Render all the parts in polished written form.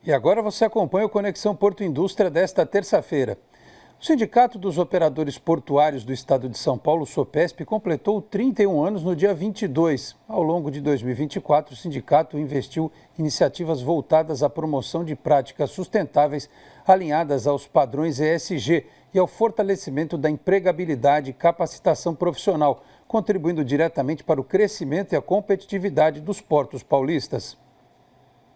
E agora você acompanha o Conexão Porto Indústria desta terça-feira. O Sindicato dos Operadores Portuários do Estado de São Paulo, SOPESP, completou 31 anos no dia 22. Ao longo de 2024, o sindicato investiu em iniciativas voltadas à promoção de práticas sustentáveis alinhadas aos padrões ESG e ao fortalecimento da empregabilidade e capacitação profissional, contribuindo diretamente para o crescimento e a competitividade dos portos paulistas.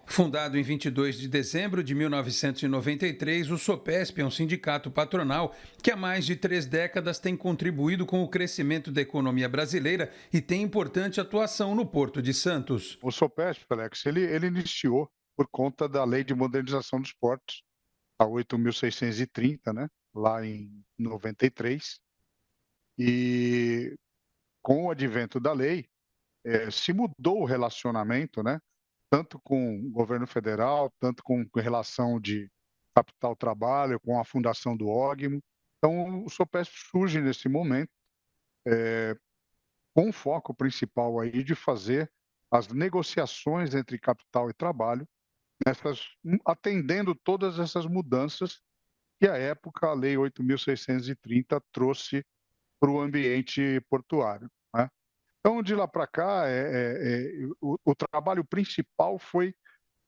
Fundado em 22 de dezembro de 1993, o SOPESP é um sindicato patronal que há mais de 3 décadas tem contribuído com o crescimento da economia brasileira e tem importante atuação no Porto de Santos. O SOPESP, Alex, ele iniciou por conta da Lei de Modernização dos Portos, a 8.630, né, lá em 93. E com o advento da lei, se mudou o relacionamento, né, tanto com o governo federal, tanto com relação de capital-trabalho, com a fundação do OGMO. Então, o SOPESP surge nesse momento, com o foco principal aí de fazer as negociações entre capital e trabalho, atendendo todas essas mudanças que, à época, a Lei 8.630 trouxe para o ambiente portuário, né? Então, de lá para cá, o trabalho principal foi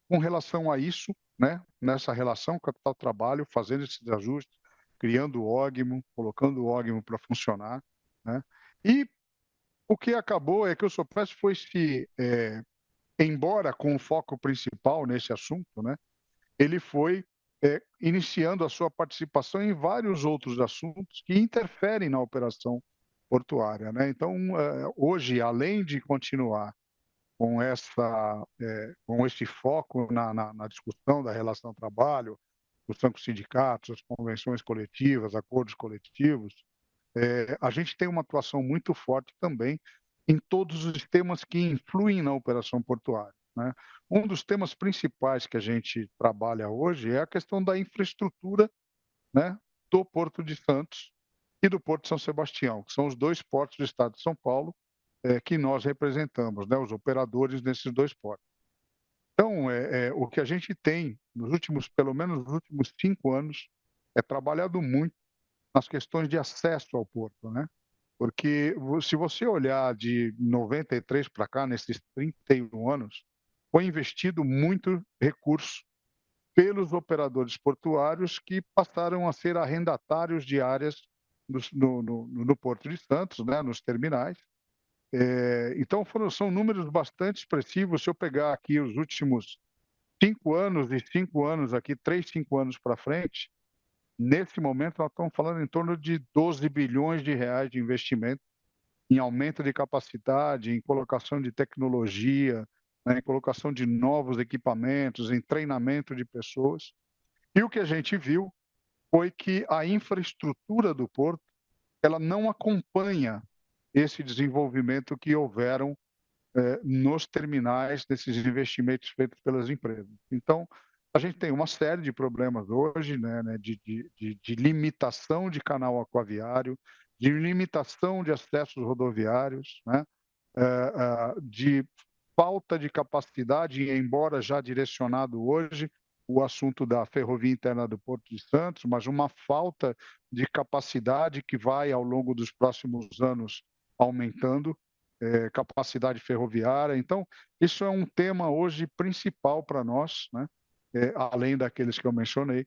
com relação a isso, né? Nessa relação capital-trabalho, fazendo esses ajustes, criando o OGMO, colocando o OGMO para funcionar, né? E o que acabou é que o SOPES foi embora com o foco principal nesse assunto, né? Ele foi iniciando a sua participação em vários outros assuntos que interferem na operação portuária, né? Então, hoje, além de continuar com com esse foco na discussão da relação trabalho, discussão com os sindicatos, as convenções coletivas, acordos coletivos, a gente tem uma atuação muito forte também em todos os temas que influem na operação portuária, né? Um dos temas principais que a gente trabalha hoje é a questão da infraestrutura, né, do Porto de Santos e do Porto de São Sebastião, que são os dois portos do estado de São Paulo que nós representamos, né, os operadores nesses dois portos. Então, o que a gente tem nos últimos, pelo menos nos últimos 5 anos, é trabalhado muito nas questões de acesso ao porto, né? Porque se você olhar de 93 para cá, nesses 31 anos, foi investido muito recurso pelos operadores portuários que passaram a ser arrendatários de áreas no Porto de Santos, né, nos terminais. Então, são números bastante expressivos. Se eu pegar aqui os últimos 5 anos e 5 anos aqui, 3, 5 anos para frente, nesse momento nós estamos falando em torno de 12 bilhões de reais de investimento em aumento de capacidade, em colocação de tecnologia, né, em colocação de novos equipamentos, em treinamento de pessoas. E o que a gente viu foi que a infraestrutura do porto ela não acompanha esse desenvolvimento que houveram nos terminais desses investimentos feitos pelas empresas. Então, a gente tem uma série de problemas hoje, né, de limitação de canal aquaviário, de limitação de acessos rodoviários, né, de falta de capacidade, embora já direcionado hoje o assunto da ferrovia interna do Porto de Santos, mas uma falta de capacidade que vai, ao longo dos próximos anos, aumentando, capacidade ferroviária. Então, isso é um tema hoje principal para nós, né? Além daqueles que eu mencionei,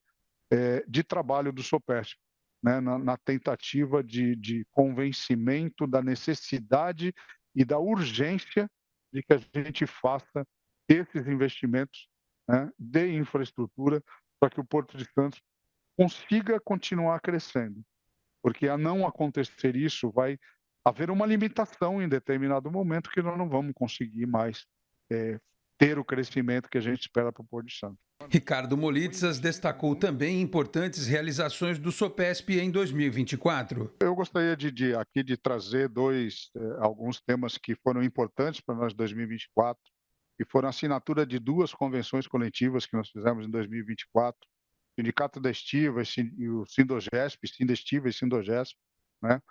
de trabalho do SOPESP, né? Na tentativa de convencimento da necessidade e da urgência de que a gente faça esses investimentos, né, de infraestrutura para que o Porto de Santos consiga continuar crescendo. Porque a não acontecer isso, vai haver uma limitação em determinado momento que nós não vamos conseguir mais ter o crescimento que a gente espera para o Porto de Santos. Ricardo Molitzas destacou também importantes realizações do SOPESP em 2024. Eu gostaria aqui de trazer alguns temas que foram importantes para nós em 2024, que foram a assinatura de 2 convenções coletivas que nós fizemos em 2024, o Sindicato da Estiva e o Sindogesp, Sindestiva e Sindogesp, né?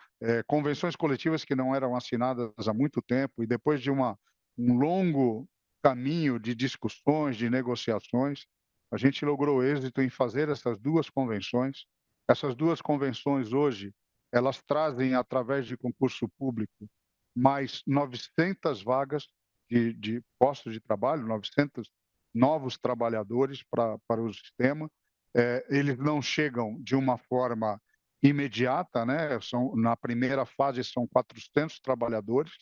Convenções coletivas que não eram assinadas há muito tempo e depois de um longo caminho de discussões, de negociações, A gente logrou êxito em fazer essas duas convenções. Essas duas convenções hoje, elas trazem, através de concurso público, mais 900 vagas de postos de trabalho, 900 novos trabalhadores para o sistema. Eles não chegam de uma forma imediata, né? Na primeira fase são 400 trabalhadores,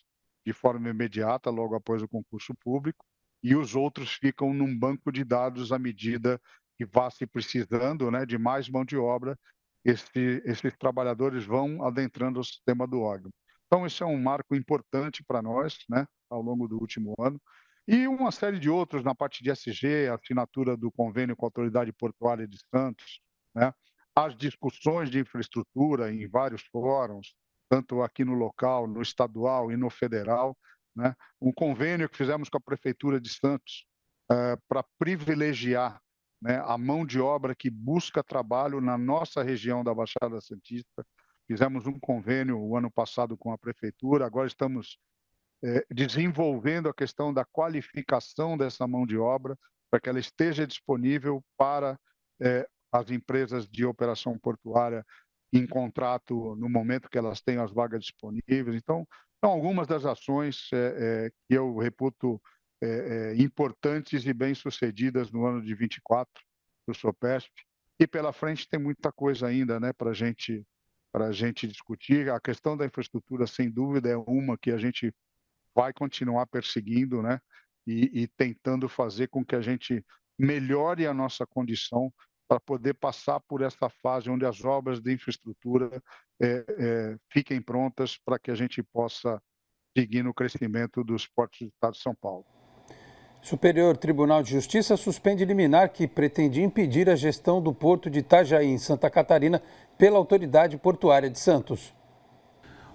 de forma imediata, logo após o concurso público, e os outros ficam num banco de dados à medida que vá se precisando, né, de mais mão de obra, esses trabalhadores vão adentrando o sistema do órgão. Então, esse é um marco importante para nós, né, ao longo do último ano. E uma série de outros na parte de SG, a assinatura do convênio com a Autoridade Portuária de Santos, né, as discussões de infraestrutura em vários fóruns, tanto aqui no local, no estadual e no federal, né, um convênio que fizemos com a Prefeitura de Santos para privilegiar, né, a mão de obra que busca trabalho na nossa região da Baixada Santista. Fizemos um convênio o ano passado com a Prefeitura, agora estamos desenvolvendo a questão da qualificação dessa mão de obra, para que ela esteja disponível para as empresas de operação portuária em contrato no momento que elas tenham as vagas disponíveis. Então, são algumas das ações que eu reputo importantes e bem-sucedidas no ano de 24 do SOPESP. E pela frente tem muita coisa ainda, né, para a gente discutir. A questão da infraestrutura, sem dúvida, é uma que a gente vai continuar perseguindo, né, e tentando fazer com que a gente melhore a nossa condição para poder passar por essa fase onde as obras de infraestrutura fiquem prontas para que a gente possa seguir no crescimento dos portos do Estado de São Paulo. Superior Tribunal de Justiça suspende liminar que pretendia impedir a gestão do porto de Itajaí, em Santa Catarina, pela Autoridade Portuária de Santos.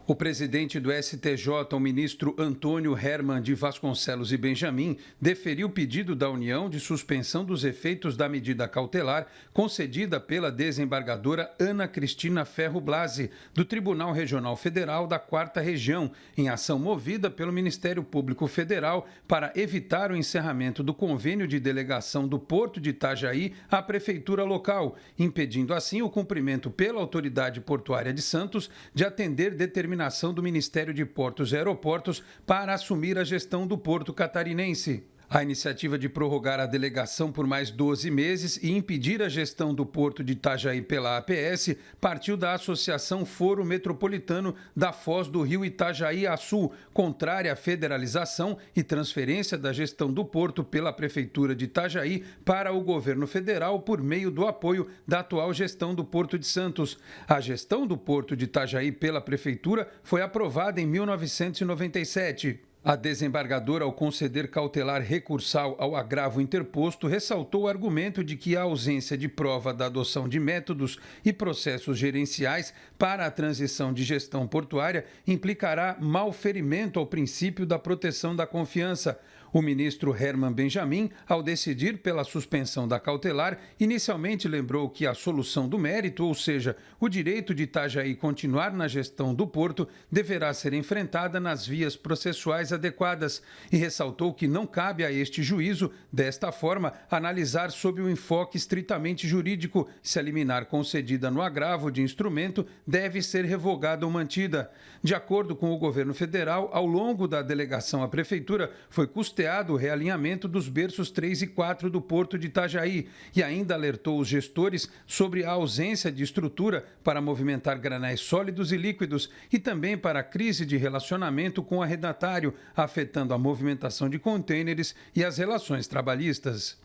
O presidente do STJ, o ministro Antônio Herman de Vasconcelos e Benjamin, deferiu o pedido da União de suspensão dos efeitos da medida cautelar concedida pela desembargadora Ana Cristina Ferro Blasi, do Tribunal Regional Federal da 4ª Região, em ação movida pelo Ministério Público Federal para evitar o encerramento do convênio de delegação do Porto de Itajaí à prefeitura local, impedindo assim o cumprimento pela Autoridade Portuária de Santos de atender determinação do Ministério de Portos e Aeroportos para assumir a gestão do porto catarinense. A iniciativa de prorrogar a delegação por mais 12 meses e impedir a gestão do porto de Itajaí pela APS partiu da Associação Foro Metropolitano da Foz do Rio Itajaí-Açu, contrária à federalização e transferência da gestão do porto pela Prefeitura de Itajaí para o governo federal por meio do apoio da atual gestão do Porto de Santos. A gestão do porto de Itajaí pela Prefeitura foi aprovada em 1997. A desembargadora, ao conceder cautelar recursal ao agravo interposto, ressaltou o argumento de que a ausência de prova da adoção de métodos e processos gerenciais para a transição de gestão portuária implicará malferimento ao princípio da proteção da confiança. O ministro Herman Benjamin, ao decidir pela suspensão da cautelar, inicialmente lembrou que a solução do mérito, ou seja, o direito de Itajaí continuar na gestão do porto, deverá ser enfrentada nas vias processuais adequadas e ressaltou que não cabe a este juízo, desta forma, analisar sob um enfoque estritamente jurídico se a liminar concedida no agravo de instrumento deve ser revogada ou mantida. De acordo com o governo federal, ao longo da delegação à prefeitura, foi custeado o realinhamento dos berços 3 e 4 do Porto de Itajaí e ainda alertou os gestores sobre a ausência de estrutura para movimentar granéis sólidos e líquidos e também para a crise de relacionamento com o arrendatário, afetando a movimentação de contêineres e as relações trabalhistas.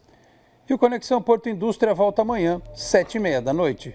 E o Conexão Porto Indústria volta amanhã, 19h30 da noite.